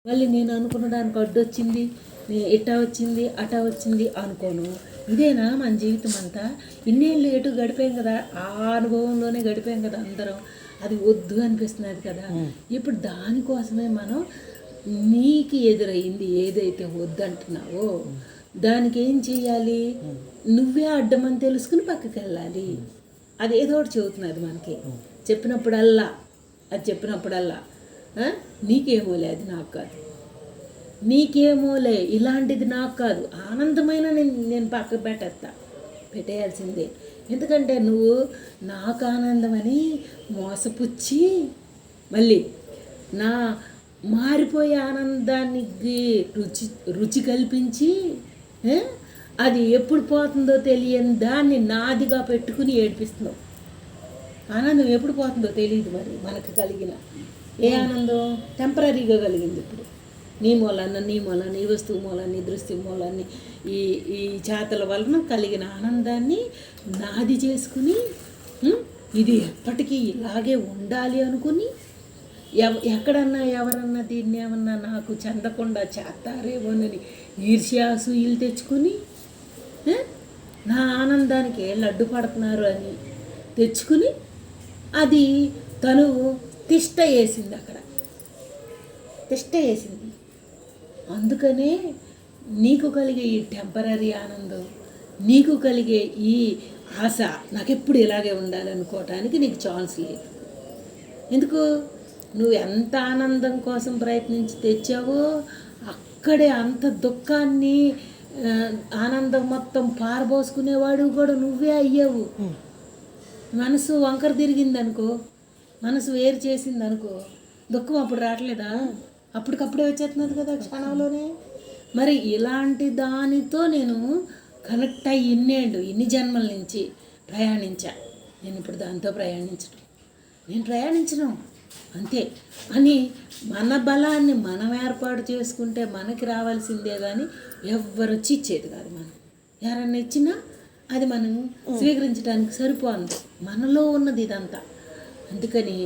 మళ్ళీ నేను అనుకున్న దానికి అడ్డు వచ్చింది, ఇట్టా వచ్చింది అటా వచ్చింది అనుకోను. ఇదేనా మన జీవితం అంతా? ఇన్నేళ్ళు ఎటు గడిపాం కదా, ఆ అనుభవంలోనే గడిపాం కదా అందరం. అది వద్దు అనిపిస్తున్నది కదా. ఇప్పుడు దానికోసమే మనం నీకు ఎదురైంది ఏదైతే వద్దంటున్నావో దానికి ఏం చేయాలి? నువ్వే అడ్డమని తెలుసుకుని పక్కకి వెళ్ళాలి. అది ఏదో ఒకటి చెబుతున్నది మనకి చెప్పినప్పుడల్లా నీకేమోలే, అది నాకు కాదు, నీకేమోలే ఇలాంటిది నాకు కాదు, ఆనందమైన నేను పక్కకు పెట్టేయాల్సిందే. ఎందుకంటే నువ్వు నాకు ఆనందమని మోసపుచ్చి మళ్ళీ నా మారిపోయే ఆనందానికి రుచి కల్పించి అది ఎప్పుడు పోతుందో తెలియని దాన్ని నాదిగా పెట్టుకుని ఏడిపిస్తున్నావు. ఆనందం ఎప్పుడు పోతుందో తెలియదు. మరి మనకు కలిగిన ఏ ఆనందం టెంపరీగా కలిగింది. ఇప్పుడు నీ మూలాన్ని ఈ వస్తువు మూలాన్ని దృష్టి మూలాన్ని ఈ చేతల వలన కలిగిన ఆనందాన్ని నాది చేసుకుని ఇది ఎప్పటికీ ఇలాగే ఉండాలి అనుకుని ఎక్కడన్నా ఎవరన్నా దీన్ని ఏమన్నా నాకు చెందకుండా చేస్తారేమోనని ఈర్ష్యాసూయులు తెచ్చుకుని నా ఆనందానికి లడ్డు పడుతున్నారు అని తెచ్చుకుని అది తను తిష్ట వేసింది, అక్కడ తిష్ట వేసింది. అందుకనే నీకు కలిగే ఈ టెంపరీ ఆనందం, నీకు కలిగే ఈ ఆశ నాకెప్పుడు ఇలాగే ఉండాలనుకోవటానికి నీకు ఛాన్స్ లేదు. ఎందుకు? నువ్వు ఎంత ఆనందం కోసం ప్రయత్నించి తెచ్చావో అక్కడే అంత దుఃఖాన్ని ఆనందం మొత్తం పారబోసుకునేవాడు కూడా నువ్వే అయ్యావు. మనసు వంకర తిరిగిందనుకో, మనసు వేరు చేసిందనుకో, దుఃఖం అప్పుడు రావట్లేదా? అప్పటికప్పుడే వచ్చేస్తున్నది కదా క్షణంలోనే. మరి ఇలాంటి దానితో నేను కనెక్ట్ అయ్యి ఇన్ని జన్మల నుంచి ప్రయాణించా. నేను ఇప్పుడు దాంతో ప్రయాణించను అంతే అని మన బలాన్ని మనం ఏర్పాటు చేసుకుంటే మనకి రావాల్సిందే కానీ ఎవ్వరొచ్చి ఇచ్చేది కాదు. మనం ఎవరన్నా ఇచ్చినా అది మనం స్వీకరించడానికి సరిపోదు. మనలో ఉన్నది ఇదంతా. అందుకని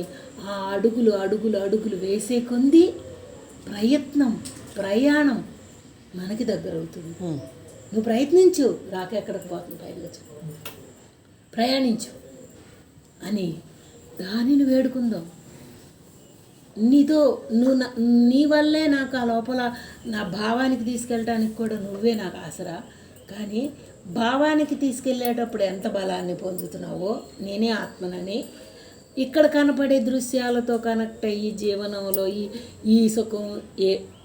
ఆ అడుగులు వేసే కొంది ప్రయాణం మనకి దగ్గర అవుతుంది. నువ్వు ప్రయత్నించు, రాకెక్కడికి పోతుంది పైగా ప్రయాణించు అని దానిని వేడుకుందాం. నీ వల్లే నాకు ఆ లోపల నా భావానికి తీసుకెళ్ళటానికి కూడా నువ్వే నాకు ఆసరా. కానీ భావానికి తీసుకెళ్ళేటప్పుడు ఎంత బలాన్ని పొందుతున్నావో నేనే ఆత్మనని ఇక్కడ కనపడే దృశ్యాలతో కనెక్ట్ అయ్యి జీవనంలో ఈ సుఖం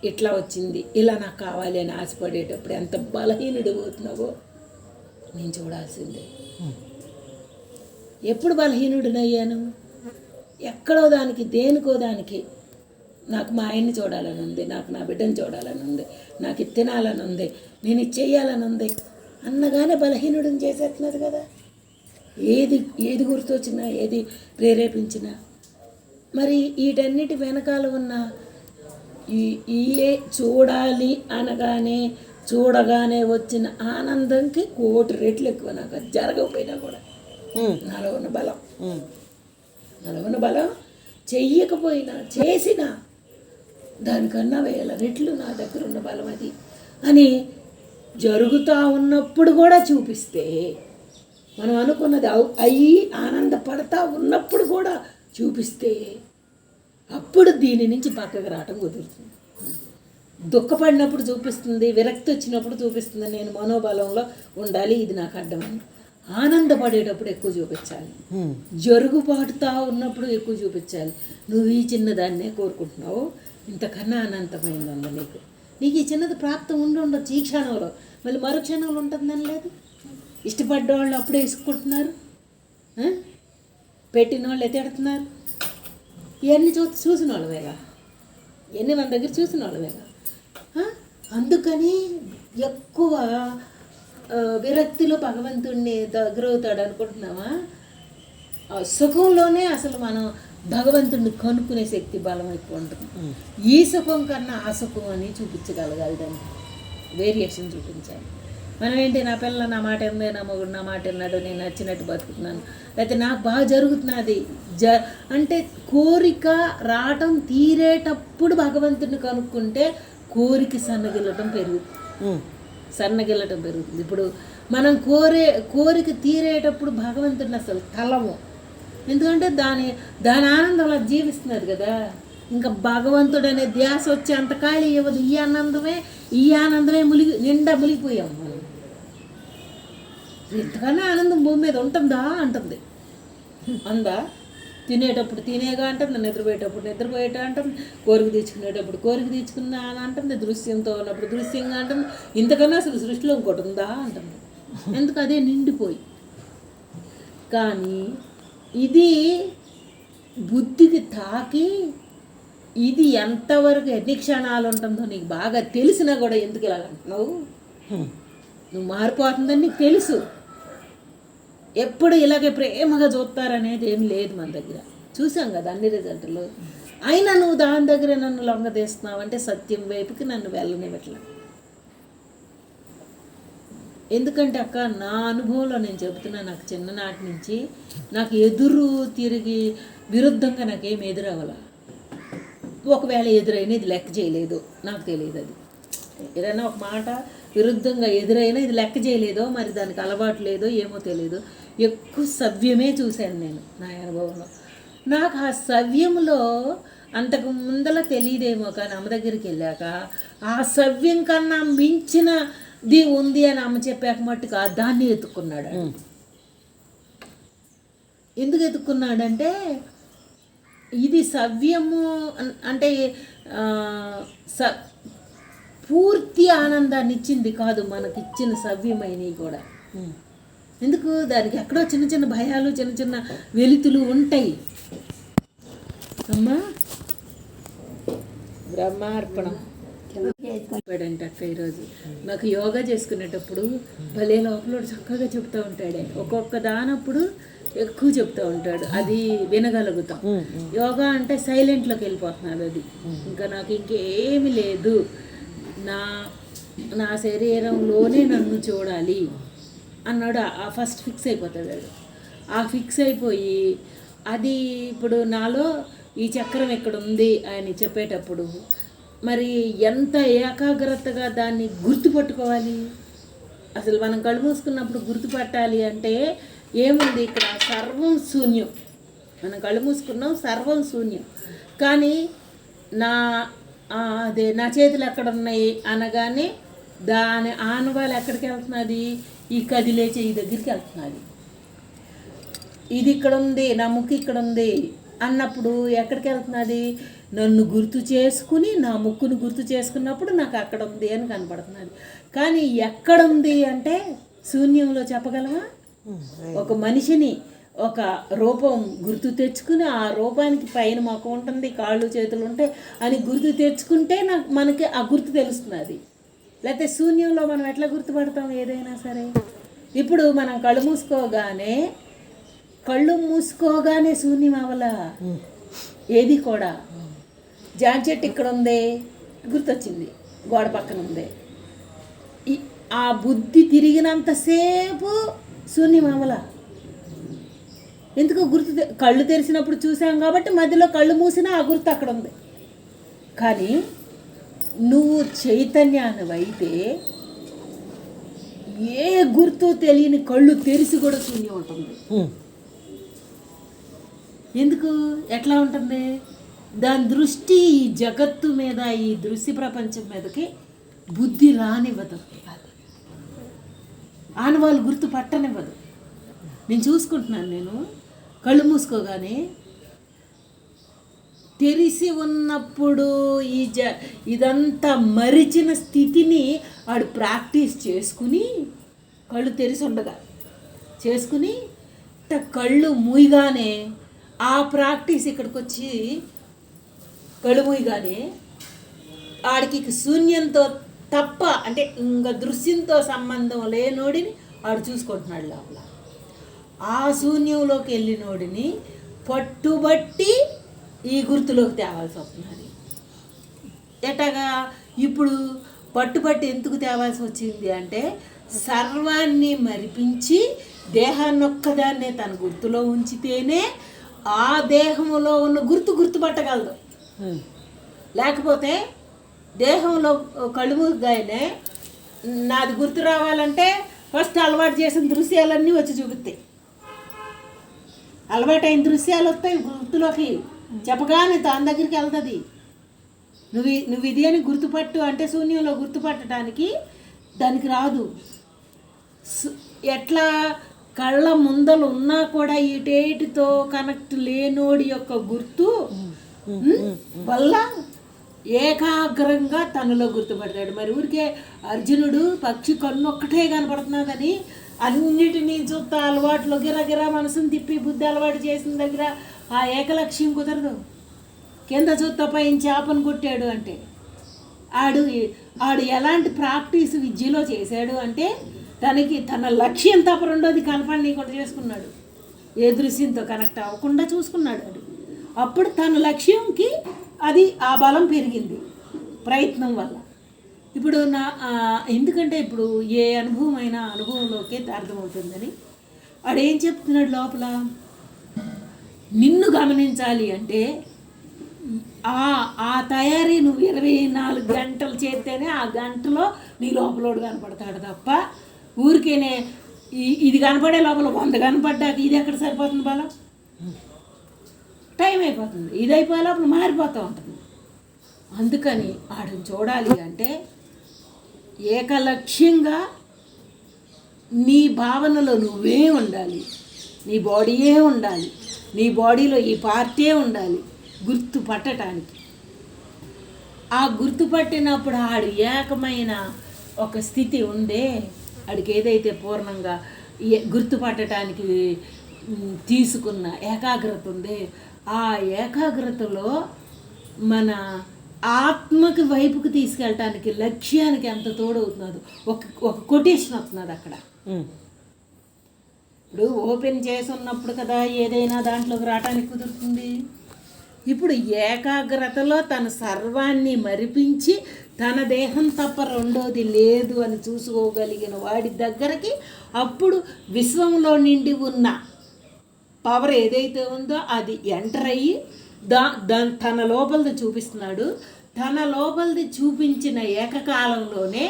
ఇట్లా వచ్చింది, ఇలా నాకు కావాలి అని ఆశపడేటప్పుడు ఎంత బలహీనుడు పోతున్నావో నేను చూడాల్సిందే. ఎప్పుడు బలహీనుడినయ్యాను? ఎక్కడో దానికి దేనికో దానికి నాకు మా ఆయన్ని చూడాలని ఉంది, నాకు నా బిడ్డను చూడాలని ఉంది, నాకు ఇది తినాలని ఉంది, నేను ఇది చేయాలని ఉంది అన్నగానే బలహీనుడిని చేసేస్తున్నది కదా. ఏది గుర్తొచ్చినా ఏది ప్రేరేపించినా మరి వీటన్నిటి వెనకాల ఉన్న చూడాలి అనగానే చూడగానే వచ్చిన ఆనందంకి 1,000,000 రెట్లు ఎక్కువ. నాకు అది జరగకపోయినా కూడా నాలో ఉన్న బలం చెయ్యకపోయినా చేసినా దానికన్నా 1,000 రెట్లు నా దగ్గర ఉన్న బలం అది అని జరుగుతూ ఉన్నప్పుడు కూడా చూపిస్తే, మనం అనుకున్నది అయ్యి ఆనందపడతా ఉన్నప్పుడు కూడా చూపిస్తే అప్పుడు దీని నుంచి పక్కకు రావటం కుదురుతుంది. దుఃఖపడినప్పుడు చూపిస్తుంది, విరక్తి వచ్చినప్పుడు చూపిస్తుంది నేను మనోబలంలో ఉండాలి, ఇది నాకు అడ్డమని. ఆనందపడేటప్పుడు ఎక్కువ చూపించాలి, జరుగుబాటుతా ఉన్నప్పుడు ఎక్కువ చూపించాలి. నువ్వు ఈ చిన్నదాన్నే కోరుకుంటున్నావు, ఇంతకన్నా అనంతమైంది ఉంది నీకు ఈ చిన్నది ప్రాప్తం ఉండొచ్చు ఈ క్షణంలో, మళ్ళీ మరో క్షణంలో ఉంటుందని లేదు. ఇష్టపడ్డ వాళ్ళు అప్పుడే ఇసుకుంటున్నారు, పెట్టిన వాళ్ళు ఎత్తెడుతున్నారు. ఇవన్నీ చూసిన వాళ్ళవేగా, ఇవన్నీ మన దగ్గర చూసిన వాళ్ళవేగా. అందుకని ఎక్కువ విరక్తిలో భగవంతుడిని దగ్గరవుతాడు అనుకుంటున్నావా? సుఖంలోనే అసలు మనం భగవంతుడిని కనుక్కునే శక్తి బలం ఎక్కువ ఉంటుంది. ఈ సుఖం కన్నా ఆ సుఖం అని చూపించగలగాలి, దాన్ని వేరియేషన్ చూపించాలి. మనం ఏంటి, నా పిల్ల నా మాట ఏందే, నా మొగుడు నా మాట విన్నాడు, నేను నచ్చినట్టు బతుకుతున్నాను, లేకపోతే నాకు బాగా జరుగుతున్నది అంటే కోరిక రావటం తీరేటప్పుడు భగవంతుడిని కనుక్కుంటే కోరిక సన్నగిల్లటం పెరుగుతుంది. ఇప్పుడు మనం కోరిక తీరేటప్పుడు భగవంతుడిని అసలు తలము, ఎందుకంటే దాని ఆనందం అలా జీవిస్తున్నారు కదా. ఇంకా భగవంతుడు అనే ధ్యాస వచ్చి అంత ఖాళీ ఇవ్వదు. ఈ ఆనందమే నిండా మునిగిపోయాం మనం. ఇంతకన్నా ఆనందం భూమి మీద ఉంటుందా అంటుంది. అందా? తినేటప్పుడు తినేగా అంటుంది, నిద్రపోయేటప్పుడు నిద్రపోయేట అంటుంది, కోరిక తీర్చుకునేటప్పుడు కోరిక తీర్చుకున్నా అని అంటుంది, దృశ్యంతో ఉన్నప్పుడు దృశ్యంగా అంటుంది. ఇంతకన్నా అసలు సృష్టిలో ఇంకోటి ఉందా అంటుంది. ఎందుకు? అదే నిండిపోయి. కానీ ఇది బుద్ధికి తాకి ఇది ఎంతవరకు ఎన్ని క్షణాలు ఉంటుందో నీకు బాగా తెలిసినా కూడా ఎందుకు ఇలా అంటున్నావు? నువ్వు మారిపోతుందని నీకు తెలుసు. ఎప్పుడు ఇలాగే ప్రేమగా చూస్తారనేది ఏమి లేదు మన దగ్గర. చూసాం కదా అన్ని రిజల్ట్లు. అయినా నువ్వు దాని దగ్గర నన్ను లొంగదీస్తున్నావు అంటే సత్యం వైపుకి నన్ను వెళ్ళనివ్వట్లా. ఎందుకంటే అక్క, నా అనుభవంలో నేను చెబుతున్నా, నాకు చిన్ననాటి నుంచి నాకు ఎదురు తిరిగి విరుద్ధంగా నాకేం ఎదురవ్వాల. ఒకవేళ ఎదురైనా ఇది లెక్క చేయలేదు, నాకు తెలియదు. అది ఏదైనా ఒక మాట విరుద్ధంగా ఎదురైనా ఇది లెక్క చేయలేదో, మరి దానికి అలవాటు లేదో ఏమో తెలియదు. ఎక్కువ సవ్యమే చూశాను నేను నా అనుభవంలో. నాకు ఆ సవ్యంలో అంతకు ముందల తెలియదేమో, కానీ అమ్మ దగ్గరికి వెళ్ళాక ఆ సవ్యం కన్నా మించినది ఉంది అని అమ్మ చెప్పాక మట్టుకు దాన్ని ఎత్తుక్కున్నాడు. ఎందుకు ఎత్తుక్కున్నాడంటే ఇది సవ్యము అంటే పూర్తి ఆనందాన్ని ఇచ్చింది కాదు, మనకిచ్చిన సవ్యమైనవి కూడా. ఎందుకు? దానికి ఎక్కడో చిన్న చిన్న భయాలు, చిన్న చిన్న వెలుతులు ఉంటాయి. అమ్మా బ్రహ్మార్పణం చెప్పాడంటే అక్క ఈరోజు నాకు యోగా చేసుకునేటప్పుడు భలే లోపల చక్కగా చెప్తూ ఉంటాడే. ఒక్కొక్క దానప్పుడు ఎక్కువ చెప్తూ ఉంటాడు, అది వినగలుగుతాం. యోగా అంటే సైలెంట్లోకి వెళ్ళిపోతున్నారు. అది ఇంకా నాకు ఇంకేమీ లేదు, నా శరీరంలోనే నన్ను చూడాలి అన్నాడు. ఆ ఫస్ట్ ఫిక్స్ అయిపోతాడు. ఆ ఫిక్స్ అయిపోయి అది ఇప్పుడు నాలో ఈ చక్రం ఎక్కడ ఉంది ఆయన చెప్పేటప్పుడు మరి ఎంత ఏకాగ్రతగా దాన్ని గుర్తుపట్టుకోవాలి. అసలు మనం కళ్ళు మూసుకున్నప్పుడు గుర్తుపట్టాలి అంటే ఏముంది, ఇక్కడ సర్వం శూన్యం. మనం కళ్ళు మూసుకున్నాం, సర్వం శూన్యం. కానీ నా చేతులు ఎక్కడ ఉన్నాయి అనగానే దాని ఆనవాళ్ళు ఎక్కడికి వెళ్తున్నది, ఈ కదిలే చెయ్యి దగ్గరికి వెళ్తున్నది. ఇది ఇక్కడ ఉంది, నా ముక్కు ఇక్కడ ఉంది అన్నప్పుడు ఎక్కడికి వెళ్తున్నది, నన్ను గుర్తు చేసుకుని నా ముక్కును గుర్తు చేసుకున్నప్పుడు నాకు అక్కడ ఉంది అని కనపడుతున్నది. కానీ ఎక్కడుంది అంటే శూన్యంలో చెప్పగలవా? ఒక మనిషిని ఒక రూపం గుర్తు తెచ్చుకుని ఆ రూపానికి పైన మొక్క ఉంటుంది, కాళ్ళు చేతులు ఉంటాయి అని గుర్తు తెచ్చుకుంటే మనకి ఆ గుర్తు తెలుస్తున్నది. లేకపోతే శూన్యంలో మనం ఎట్లా గుర్తుపడతాం ఏదైనా సరే? ఇప్పుడు మనం కళ్ళు మూసుకోగానే శూన్యం అవలా ఏది కూడా. జాన్ చెట్టు ఇక్కడ ఉంది, గుర్తొచ్చింది, గోడ పక్కన ఉంది. ఆ బుద్ధి తిరిగినంతసేపు శూన్యం అవలా. ఎందుకు? కళ్ళు తెరిచినప్పుడు చూసాం కాబట్టి మధ్యలో కళ్ళు మూసినా ఆ గుర్తు అక్కడ ఉంది. కానీ నువ్వు చైతన్యానివైతే ఏ గుర్తు తెలియని కళ్ళు తెరిచి కూడా శూన్యం ఉంటుంది. ఎందుకు? ఎట్లా ఉంటుంది? దాని దృష్టి ఈ జగత్తు మీద, ఈ దృశ్య ప్రపంచం మీదకి బుద్ధి రానివ్వదు, ఆనవాళ్ళు గుర్తు పట్టనివ్వదు. నేను చూసుకుంటున్నాను, నేను కళ్ళు మూసుకోగానే తెరిసి ఉన్నప్పుడు ఇదంతా మరిచిన స్థితిని వాడు ప్రాక్టీస్ చేసుకుని కళ్ళు తెరిసి ఉండగా చేసుకుని కళ్ళు మూయగానే ఆ ప్రాక్టీస్ ఇక్కడికి వచ్చి కళ్ళు మూయగానే ఆడికి శూన్యంతో తప్ప అంటే ఇంకా దృశ్యంతో సంబంధం లేనోడిని ఆడు చూసుకుంటున్నాడు లోపల. ఆ శూన్యంలోకి వెళ్ళినోడిని పట్టుబట్టి ఈ గుర్తులోకి తేవాల్సి వస్తున్నది. ఎటగా ఇప్పుడు పట్టుబట్టి ఎందుకు తేవాల్సి వచ్చింది అంటే సర్వాన్ని మరిపించి దేహాన్ని ఒక్కదాన్నే తన గుర్తులో ఉంచితేనే ఆ దేహంలో ఉన్న గుర్తుపట్టగలదు. లేకపోతే దేహంలో కళ్ళు మూగానే నాది గుర్తు రావాలంటే ఫస్ట్ అలవాటు చేసిన దృశ్యాలన్నీ వచ్చి చూపిస్తాయి. అలవాటైన దృశ్యాలు వస్తాయి గుర్తులోకి, చెప్పగానే తన దగ్గరికి వెళ్తుంది. నువ్వు ఇది అని గుర్తుపట్టు అంటే శూన్యంలో గుర్తుపట్టడానికి దానికి రాదు. ఎట్లా కళ్ళ ముందలు ఉన్నా కూడా ఇటేటితో కనెక్ట్ లేనోడి యొక్క గుర్తు వల్ల ఏకాగ్రంగా తనలో గుర్తుపడతాడు. మరి ఊరికే అర్జునుడు పక్షి కన్ను ఒక్కటే కనపడుతున్నదని అన్నిటినీ చూస్తా అలవాట్లో గిరగిరా మనసుని తిప్పి బుద్ధి అలవాటు చేసిన దగ్గర ఆ ఏకలక్ష్యం కుదరదు. కింద చూస్తా పైన చేపను కొట్టాడు అంటే ఆడు ఎలాంటి ప్రాక్టీస్ విద్యలో చేశాడు అంటే తన లక్ష్యం తప్ప రెండోది కనపడనీయకుండా చేసుకున్నాడు. ఏ దృశ్యంతో కనెక్ట్ అవ్వకుండా చూసుకున్నాడు. అప్పుడు తన లక్ష్యంకి అది ఆ బలం పెరిగింది ప్రయత్నం వల్ల. ఇప్పుడు ఎందుకంటే ఇప్పుడు ఏ అనుభవం అయినా అనుభవంలోకే అర్థమవుతుందని వాడు ఏం చెప్తున్నాడు లోపల, నిన్ను గమనించాలి అంటే ఆ తయారీ నువ్వు 24 గంటలు చేస్తేనే ఆ గంటలో నీ లోపలోడు కనపడతాడు తప్ప ఊరికేనే ఇది కనపడే లోపల 100 కనపడ్డాక ఇది ఎక్కడ సరిపోతుంది బలం, టైం అయిపోతుంది. ఇది అయిపోయే లోపల మారిపోతూ ఉంటుంది. అందుకని ఆడని చూడాలి అంటే ఏకలక్ష్యంగా నీ భావనలో నువ్వే ఉండాలి, నీ బాడీయే ఉండాలి, నీ బాడీలో ఈ పార్టీ ఉండాలి గుర్తుపట్టడానికి. ఆ గుర్తుపట్టినప్పుడు ఆడు ఏకమైన ఒక స్థితి ఉందే, ఆడికి ఏదైతే పూర్ణంగా గుర్తుపట్టడానికి తీసుకున్న ఏకాగ్రత ఉందే, ఆ ఏకాగ్రతలో మన ఆత్మకి వైపుకి తీసుకెళ్ళటానికి లక్ష్యానికి ఎంత తోడవుతున్నదో ఒక కొటేషన్ వస్తున్నది అక్కడ. ఇప్పుడు ఓపెన్ చేసి ఉన్నప్పుడు కదా ఏదైనా దాంట్లోకి రావటానికి కుదురుతుంది. ఇప్పుడు ఏకాగ్రతలో తన సర్వాన్ని మరిపించి తన దేహం తప్ప రెండోది లేదు అని చూసుకోగలిగిన వాడి దగ్గరికి అప్పుడు విశ్వంలో నిండి ఉన్న పవర్ ఏదైతే ఉందో అది ఎంటర్ అయ్యి తన లోపలిది చూపిస్తున్నాడు. తన లోపలిది చూపించిన ఏకకాలంలోనే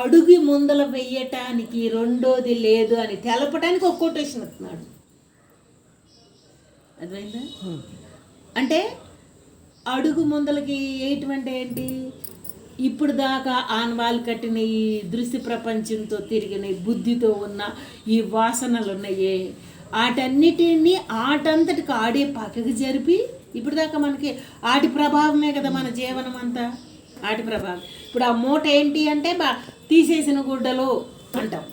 అడుగు ముందల వెయ్యటానికి రెండోది లేదు అని తెలపడానికి ఒక కొటేషన్ వస్తున్నాడు. అర్థమైందా? అంటే అడుగు ముందలకి వేయటం ఏంటి, ఇప్పుడు దాకా ఆనవాళ్ళు కట్టిన ఈ దృశ్య ప్రపంచంతో తిరిగిన బుద్ధితో ఉన్న ఈ వాసనలు ఉన్నాయే వాటన్నిటినీ ఆటంతటికి ఆడే పక్కకి జరిపి ఇప్పుడు దాకా మనకి ఆటి ప్రభావమే కదా మన జీవనం అంతా, ఆటి ప్రభావం. ఇప్పుడు ఆ మూట ఏంటి అంటే తీసేసిన గుడ్డలు అంటాం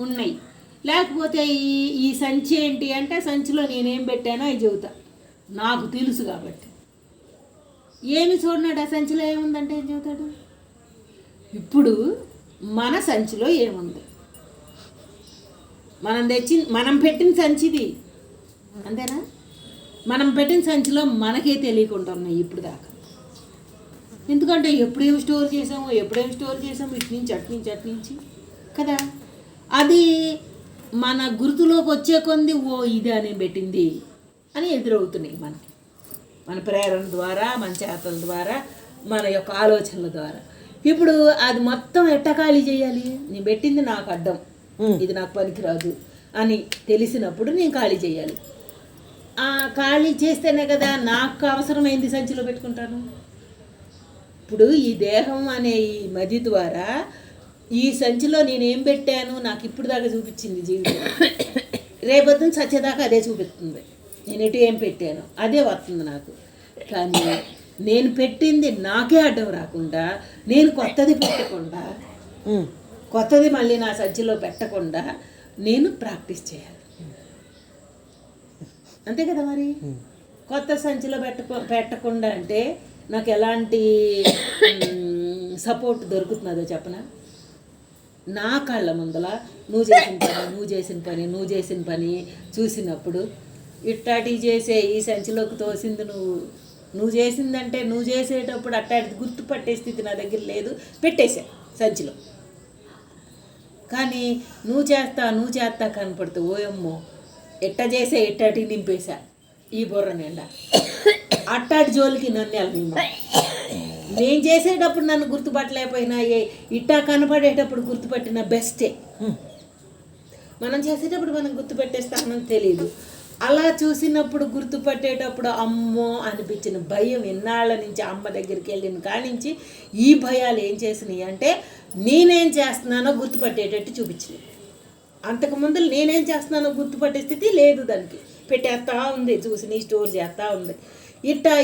ఉన్నాయి. లేకపోతే ఈ సంచి ఏంటి అంటే సంచిలో నేనేం పెట్టానో అవి చెబుతా, నాకు తెలుసు కాబట్టి. ఏమి చూడనాడు ఆ సంచిలో ఏముందంటే ఏం చెబుతాడు. ఇప్పుడు మన సంచిలో ఏముంది, మనం పెట్టిన సంచిది అంతేనా, మనం పెట్టిన సంచిలో మనకే తెలియకుండా ఉన్నాయి ఇప్పుడు దాకా. ఎందుకంటే ఎప్పుడేమి స్టోర్ చేసాము ఇటు నుంచి కదా. అది మన గుర్తులోకి వచ్చే కొంది ఓ ఇది అని పెట్టింది అని ఎదురవుతున్నాయి మనకి, మన ప్రేరణ ద్వారా, మన చేతల ద్వారా, మన యొక్క ఆలోచనల ద్వారా. ఇప్పుడు అది మొత్తం ఎట్ట ఖాళీ చేయాలి, నేను పెట్టింది నాకు అడ్డం, ఇది నాకు పనికిరాదు అని తెలిసినప్పుడు నేను ఖాళీ చేయాలి. ఆ ఖాళీ చేస్తేనే కదా నాకు అవసరమైంది సంచిలో పెట్టుకుంటాను. ఇప్పుడు ఈ దేహం అనే ఈ మది ద్వారా ఈ సంచిలో నేనేం పెట్టాను నాకు ఇప్పుడు దాకా చూపించింది జీవితం, రేపొద్దున సత్యదాకా అదే చూపిస్తుంది. నేను ఎటు ఏం పెట్టాను అదే వస్తుంది నాకు. కానీ నేను పెట్టింది నాకే అడ్డం రాకుండా, నేను కొత్తది పెట్టకుండా, కొత్తది మళ్ళీ నా సంచిలో పెట్టకుండా నేను ప్రాక్టీస్ చేయాలి. అంతే కదా. మరి కొత్త సంచిలో పెట్టకుండా అంటే నాకు ఎలాంటి సపోర్ట్ దొరుకుతున్నదో చెప్పనా. నా కళ్ళ ముందల నువ్వు చేసిన పని చూసినప్పుడు ఇట్టాటి చేసే ఈ సంచిలోకి తోసింది నువ్వు నువ్వు చేసిందంటే నువ్వు చేసేటప్పుడు అట్టాడి గుర్తుపట్టే స్థితి నా దగ్గర లేదు, పెట్టేశా సంచిలో. కానీ నువ్వు చేస్తా కనపడుతూ ఓయమ్మో ఎట్ట చేసే ఎట్టాటికి నింపేశా ఈ బుర్ర నిండా. అట్టాటి జోలికి నన్ను వెళ్ళనిమ్మ. నేను చేసేటప్పుడు నన్ను గుర్తుపట్టలేకపోయినా ఇట్టా కనపడేటప్పుడు గుర్తుపట్టిన బెస్టే. మనం చేసేటప్పుడు మనం గుర్తుపెట్టేస్తామని తెలియదు. అలా చూసినప్పుడు గుర్తుపట్టేటప్పుడు అమ్మో అనిపించిన భయం ఎన్నాళ్ళ నుంచి అమ్మ దగ్గరికి వెళ్ళిన కానించి ఈ భయాలు ఏం చేసినాయి అంటే నేనేం చేస్తున్నానో గుర్తుపట్టేటట్టు చూపించినాయి. అంతకుముందు నేనేం చేస్తున్నానో గుర్తుపట్టే స్థితి లేదు, దానికి పెట్టేస్తా ఉంది, చూసి స్టోర్ చేస్తూ ఉంది. ఇట్టా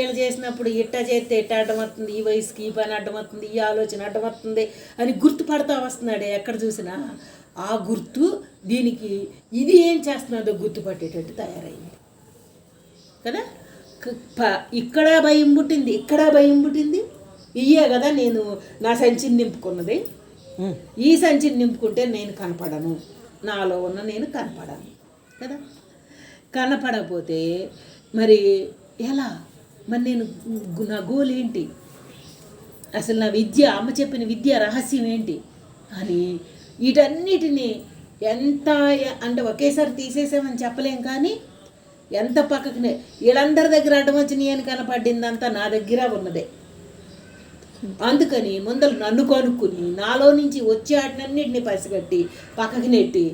ఏళ్ళ చేసినప్పుడు ఇట్టా చేస్తే ఎట్ట అడ్డమవుతుంది, ఈ వయసుకి ఈ పని అడ్డమవుతుంది, ఈ ఆలోచన అడ్డమవుతుంది అని గుర్తుపడతా వస్తున్నాడే ఎక్కడ చూసినా. ఆ గుర్తు దీనికి ఇది ఏం చేస్తున్నదో గుర్తుపట్టేటట్టు తయారైంది కదా. ఇక్కడ భయం పుట్టింది, ఇక్కడ భయం పుట్టింది. ఇయ్యే కదా నేను నా సంచిని నింపుకున్నది. ఈ సంచిని నింపుకుంటే నేను కనపడను, నాలో ఉన్న నేను కనపడను కదా. కనపడకపోతే మరి ఎలా? మరి నేను నా గోల్ ఏంటి, అసలు నా విద్య, అమ్మ చెప్పిన విద్య రహస్యం ఏంటి అని వీటన్నిటినీ ఎంత అంటే ఒకేసారి తీసేసామని చెప్పలేం, కానీ ఎంత పక్కకునే వీళ్ళందరి దగ్గర అడ్డం వచ్చినాయి అని కనపడిందంతా నా దగ్గర ఉన్నదే. అందుకని ముందర నన్ను కనుక్కుని నాలో నుంచి వచ్చే వాటినన్నిటిని పసిగట్టి పక్కకి నెట్టి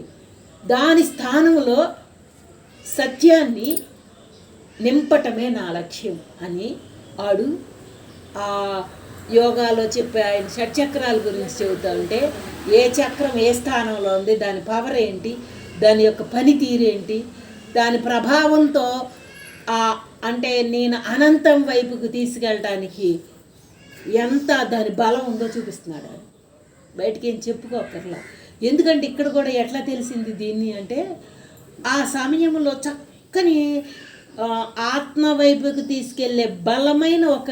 దాని స్థానంలో సత్యాన్ని నింపటమే నా లక్ష్యం అని ఆడు ఆ యోగాలో చెప్పే ఆయన షట్చక్రాల గురించి చెబుతూ ఉంటే ఏ చక్రం ఏ స్థానంలో ఉంది, దాని పవర్ ఏంటి, దాని యొక్క పనితీరేంటి, దాని ప్రభావంతో అంటే నేను అనంతం వైపుకు తీసుకెళ్ళటానికి ఎంత దాని బలం ఉందో చూపిస్తున్నాడు. బయటికి ఏం చెప్పుకోకర్లా. ఎందుకంటే ఇక్కడ కూడా ఎట్లా తెలిసింది దీన్ని అంటే ఆ సమయంలో చక్కని ఆత్మ వైపుకు తీసుకెళ్లే బలమైన ఒక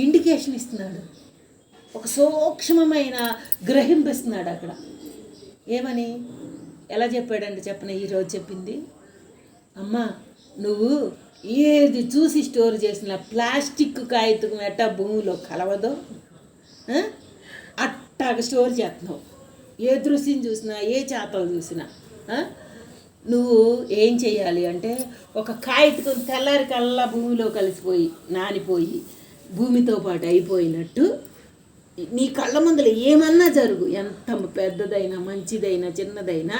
ఇండికేషన్ ఇస్తున్నాడు, ఒక సూక్ష్మమైన గ్రహింపిస్తున్నాడు అక్కడ. ఏమని ఎలా చెప్పాడంటే చెప్పిన ఈరోజు చెప్పింది, అమ్మా నువ్వు ఏది చూసి స్టోర్ చేసిన ప్లాస్టిక్ కాగితం ఎట్టా భూమిలో కలవదో అట్టాగ స్టోర్ చేస్తున్నావు. ఏ దృశ్యం చూసినా ఏ చేపలు చూసినా నువ్వు ఏం చేయాలి అంటే ఒక కాగితం తెల్లారి కల్లా భూమిలో కలిసిపోయి నానిపోయి భూమితో పాటు అయిపోయినట్టు నీ కళ్ళ ముందర ఏమన్నా జరుగు, ఎంత పెద్దదైనా మంచిదైనా చిన్నదైనా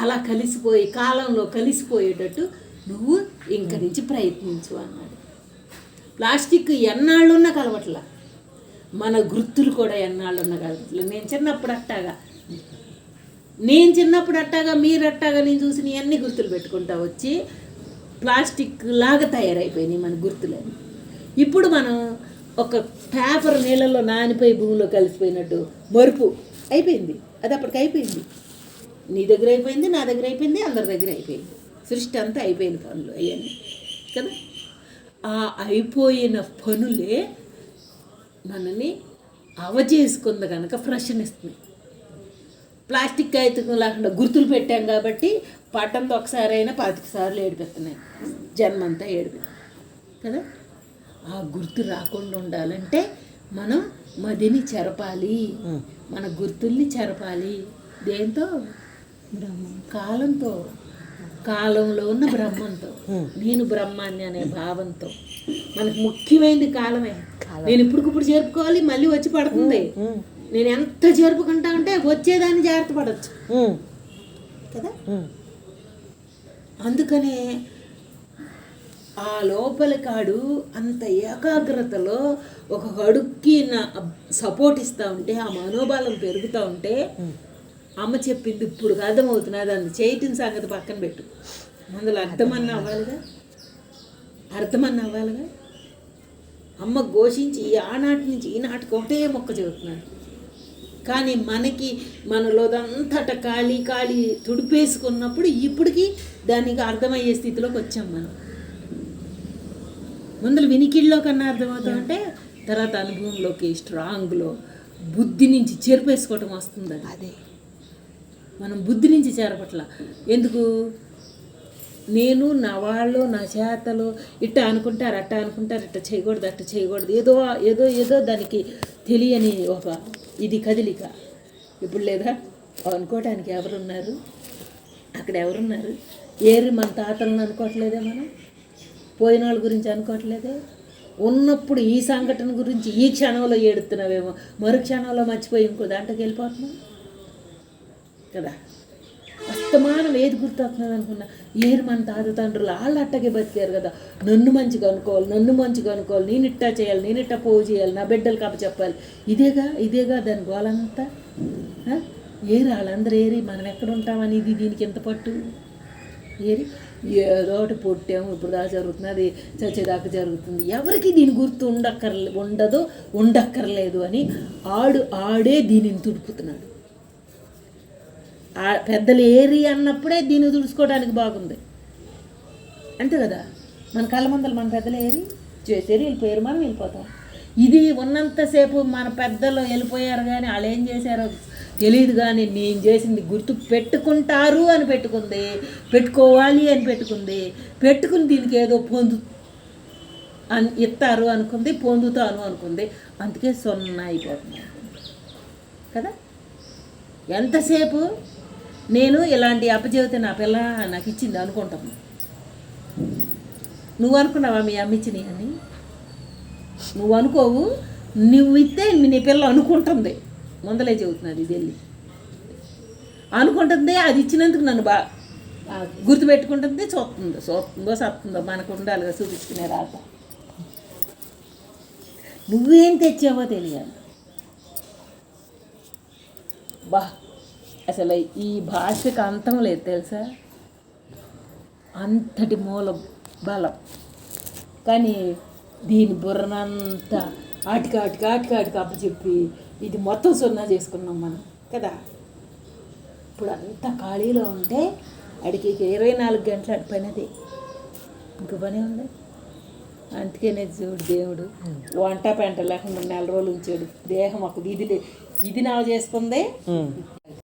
అలా కలిసిపోయి కాలంలో కలిసిపోయేటట్టు నువ్వు ఇంక నుంచి ప్రయత్నించు అన్నాడు. ప్లాస్టిక్ ఎన్నాళ్ళున్నా కలవట్లా, మన గుర్తులు కూడా ఎన్నాళ్ళున్నా కలవట్లేదు. నేను చిన్నప్పుడు అట్టాగా మీరు అట్టాగా నేను చూసిన అన్ని గుర్తులు పెట్టుకుంటా వచ్చి ప్లాస్టిక్ లాగా తయారైపోయినాయి మన గుర్తులని. ఇప్పుడు మనం ఒక పేపర్ నీళ్ళలో నానిపోయి భూమిలో కలిసిపోయినట్టు మరుపు అయిపోయింది, అది అప్పటికి అయిపోయింది. నీ దగ్గర అయిపోయింది, నా దగ్గర అయిపోయింది, అందరి దగ్గర అయిపోయింది. సృష్టి అంతా అయిపోయిన పనులు అవన్నీ కదా. ఆ అయిపోయిన పనులే మనని అవజేసుకుంది కనుక ఫ్రెష్నిస్తుంది. ప్లాస్టిక్ కాగితం లేకుండా గుర్తులు పెట్టాం కాబట్టి పట్టంతో ఒకసారైనా 25 సార్లు ఏడిపెడుతున్నాయి, జన్మంతా ఏడిపెడుతున్నాయి కదా. ఆ గుర్తు రాకుండా ఉండాలంటే మనం మదిని చెరపాలి, మన గుర్తుల్ని చెరపాలి. దేంతో? కాలంతో, కాలంలో ఉన్న బ్రహ్మంతో, నేను బ్రహ్మాన్ని అనే భావంతో. మనకు ముఖ్యమైనది కాలమే. నేను ఇప్పుడు జరుపుకోవాలి, మళ్ళీ వచ్చి పడుతుంది. నేను ఎంత జరుపుకుంటా అంటే వచ్చేదాన్ని జాగ్రత్త పడవచ్చు కదా. అందుకనే ఆ లోపలి కాడు అంత ఏకాగ్రతలో ఒక అడుక్కి నా సపోర్ట్ ఇస్తూ ఉంటే ఆ మనోబలం పెరుగుతూ ఉంటే అమ్మ చెప్పింది ఇప్పుడు అర్థమవుతున్నా, దాన్ని చేయటం సంగతి పక్కన పెట్టు, అందులో అర్థమన్నా అవ్వాలిగా. అమ్మ ఘోషించి ఆనాటి నుంచి ఈనాటికి ఒకటే మొక్క చెబుతున్నాడు. కానీ మనలోదంతట ఖాళీ తుడిపేసుకున్నప్పుడు ఇప్పటికి దానికి అర్థమయ్యే స్థితిలోకి వచ్చాం మనం. ముందర వినికిడిలో కన్నా అర్థమవుతామంటే తర్వాత అనుభవంలోకి స్ట్రాంగ్లో బుద్ధి నుంచి చెరిపేసుకోవటం వస్తుంది. అదే మనం బుద్ధి నుంచి చేరపట్ల. ఎందుకు? నేను నా వాళ్ళు నా చేతలు ఇట్ట అనుకుంటారు అట్ట అనుకుంటారు, ఇట్ట చేయకూడదు అట్ట చేయకూడదు, ఏదో ఏదో ఏదో దానికి తెలియని ఒక ఇది కదిలిక. ఇప్పుడు లేదా అనుకోవటానికి ఎవరున్నారు? అక్కడ ఎవరున్నారు? ఏరి మన తాతలను అనుకోవట్లేదే, మనం పోయిన వాళ్ళ గురించి అనుకోవట్లేదే. ఉన్నప్పుడు ఈ సంఘటన గురించి ఈ క్షణంలో ఏడుతున్నావేమో, మరు క్షణంలో మర్చిపోయి ఇంకో దాంట్లోకి వెళ్ళిపోతున్నాం కదా. అస్తమానం ఏది గుర్తొస్తున్నది అనుకున్నా, ఏరు మన తాత తండ్రులు వాళ్ళు అట్టగే బతికారు కదా, నన్ను మంచిగా అనుకోవాలి, నన్ను మంచిగా అనుకోవాలి, నేను ఇట్టా చేయాలి, నేను ఇట్టా పోగు చేయాలి, నా బిడ్డలు కప్ప చెప్పాలి, ఇదేగా దాని గోలంతా. ఏరి వాళ్ళందరూ ఏరి మనం ఎక్కడ ఉంటామని ఇది దీనికి ఎంత పట్టు ఏరి ఏదో ఒకటి పుట్టాము, ఇప్పుడు దాకా జరుగుతుంది, అది చచ్చేదాకా జరుగుతుంది. ఎవరికి దీని గుర్తు ఉండక్కర్లేదు అని ఆడే దీనిని తుడుపుతున్నాడు. పెద్దలు ఏరి అన్నప్పుడే దీన్ని తుడుచుకోవడానికి బాగుంది, అంతే కదా. మన కళ్ళ ముందలు మన పెద్దలు ఏరి చేసేరి వెళ్ళిపోయారు, మనం వెళ్ళిపోతాం. ఇది ఉన్నంతసేపు మన పెద్దలు వెళ్ళిపోయారు కానీ వాళ్ళు ఏం చేశారో తెలియదు, కానీ నేను చేసింది గుర్తు పెట్టుకుంటారు అని పెట్టుకుంది, పెట్టుకోవాలి అని పెట్టుకుని దీనికి ఏదో ఇస్తారు అనుకుంది, పొందుతాను అనుకుంది, అందుకే సున్నా అయిపోతుంది కదా. ఎంతసేపు నేను ఇలాంటి అప్పచెబితే నా పిల్ల నాకు ఇచ్చింది అనుకుంటాను. నువ్వు అనుకున్నావా మీ అమ్మ ఇచ్చినాయి అని? నువ్వు అనుకోవు, నువ్వు ఇస్తే నీ పిల్ల అనుకుంటుంది. ముందలే చెబుతున్నది, ఇది వెళ్ళి అనుకుంటుంది. అది ఇచ్చినందుకు నన్ను గుర్తుపెట్టుకుంటుంది, చూస్తుందో సత్తుందో మనకు ఉండాలిగా చూపించుకునే రాత. నువ్వేం తెచ్చావో తెలియాలి. అసలు ఈ భాషకు అంతం లేదు తెలుసా, అంతటి మూల బలం. కానీ దీని బుర్రనంతా ఆటికి అప్పచెప్పి ఇది మొత్తం సున్నా చేసుకున్నాం మనం కదా. ఇప్పుడు అంత ఖాళీలో ఉంటే అడికి 24 గంటలు అడి పని, అదే ఇంక పని ఉంది. అందుకనే చూడు దేవుడు వంట పెంట లేకుండా 4 రోజులు ఉంచాడు. దేహం ఒక ఇది నావ చేసుకుంది,